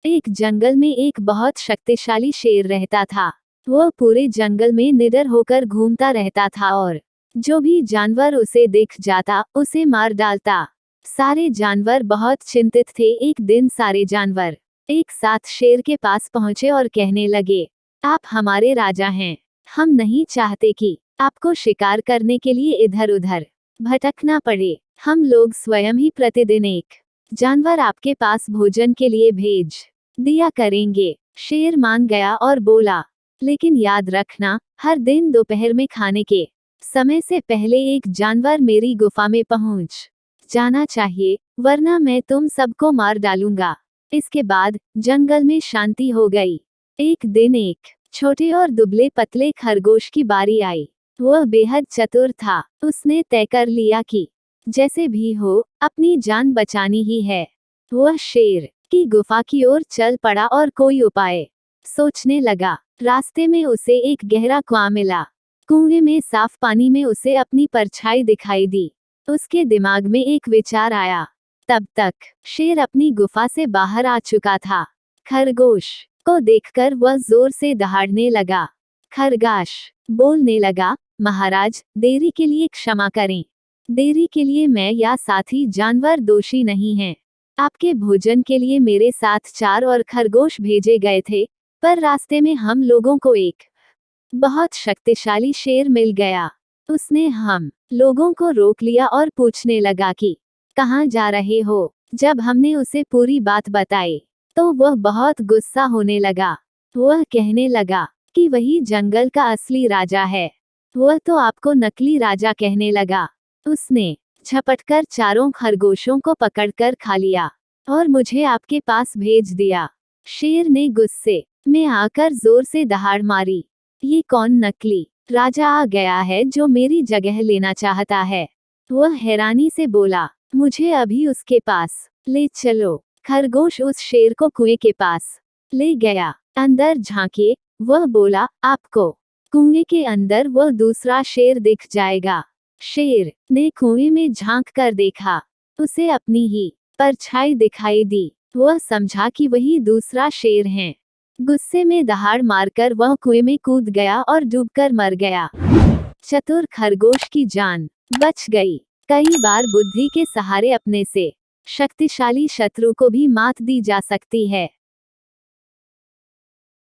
एक जंगल में एक बहुत शक्तिशाली शेर रहता था। वह पूरे जंगल में निडर होकर घूमता रहता था और जो भी जानवर उसे दिख जाता उसे मार डालता। सारे जानवर बहुत चिंतित थे। एक दिन सारे जानवर एक साथ शेर के पास पहुंचे और कहने लगे, आप हमारे राजा हैं। हम नहीं चाहते कि आपको शिकार करने के लिए इधर उधर भटकना पड़े। हम लोग स्वयं ही प्रतिदिन एक जानवर आपके पास भोजन के लिए भेज दिया करेंगे। शेर मान गया और बोला, लेकिन याद रखना, हर दिन दोपहर में खाने के समय से पहले एक जानवर मेरी गुफा में पहुंच जाना चाहिए, वरना मैं तुम सबको मार डालूंगा। इसके बाद जंगल में शांति हो गई। एक दिन एक छोटे और दुबले पतले खरगोश की बारी आई। वह बेहद चतुर था। उसने तय कर लिया कि जैसे भी हो अपनी जान बचानी ही है। वह शेर की गुफा की ओर चल पड़ा और कोई उपाय सोचने लगा। रास्ते में उसे एक गहरा कुआं मिला। कुएं में साफ पानी में उसे अपनी परछाई दिखाई दी। उसके दिमाग में एक विचार आया। तब तक शेर अपनी गुफा से बाहर आ चुका था। खरगोश को देखकर वह जोर से दहाड़ने लगा। खरगोश बोलने लगा, महाराज, देरी के लिए क्षमा करें। देरी के लिए मैं या साथी जानवर दोषी नहीं हैं। आपके भोजन के लिए मेरे साथ 4 और खरगोश भेजे गए थे, पर रास्ते में हम लोगों को एक बहुत शक्तिशाली शेर मिल गया। उसने हम लोगों को रोक लिया और पूछने लगा कि कहाँ जा रहे हो। जब हमने उसे पूरी बात बताई तो वह बहुत गुस्सा होने लगा। वह कहने लगा कि वही जंगल का असली राजा है। वह तो आपको नकली राजा कहने लगा। उसने झपटकर 4 खरगोशों को पकड़कर खा लिया और मुझे आपके पास भेज दिया। शेर ने गुस्से में आकर जोर से दहाड़ मारी। ये कौन नकली राजा आ गया है जो मेरी जगह लेना चाहता है? वह हैरानी से बोला, मुझे अभी उसके पास ले चलो। खरगोश उस शेर को कुएं के पास ले गया। अंदर झांकिए, वह बोला, आपको कुएं के अंदर वह दूसरा शेर दिख जाएगा। शेर ने कुएं में झांक कर देखा। उसे अपनी ही परछाई दिखाई दी। वह समझा कि वही दूसरा शेर है। गुस्से में दहाड़ मारकर वह कुएं में कूद गया और डूबकर मर गया। चतुर खरगोश की जान बच गई। कई बार बुद्धि के सहारे अपने से शक्तिशाली शत्रु को भी मात दी जा सकती है।